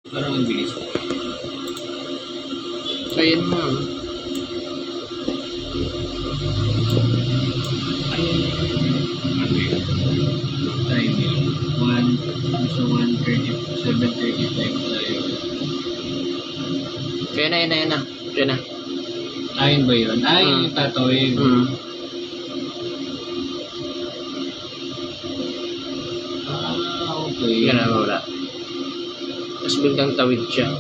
Parang ang bilis. Ayan mo. Ayun. Ano yun? Time yun. 7:35 tayo. Kaya na, yan na, yan na. Kaya na. Ayun ba yun? Yung tatawid. Okay. Yan na, wala. Tapos biglang tawid siya.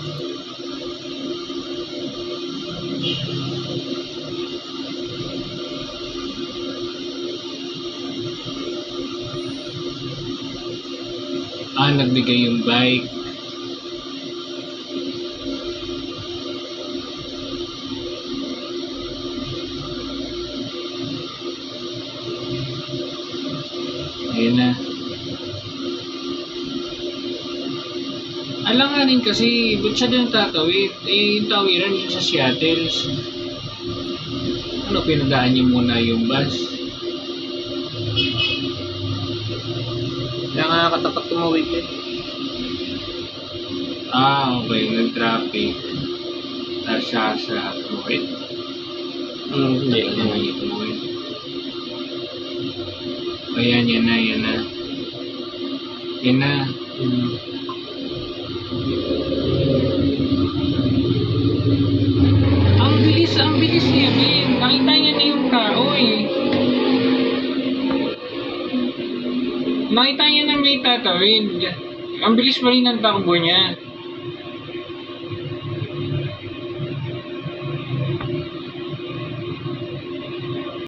Nagbigay yung bike. Ayun na. Alanganin kasi, ba't siya din tatawid? Yung tawiran yun sa Seattle. Ano, pinadaan niyo muna yung bus? Kaya nga katapat tumawid eh. Okay. Nag-traffic. Tapos siya sa tumawid. Hindi. Hindi tumawid. Ayan, yan na. Yan na. Ang bilis niya, Ben. Nakita niya na yung tao eh. Nakita niya na may tatawid. Ang bilis pa rin ng takbo niya.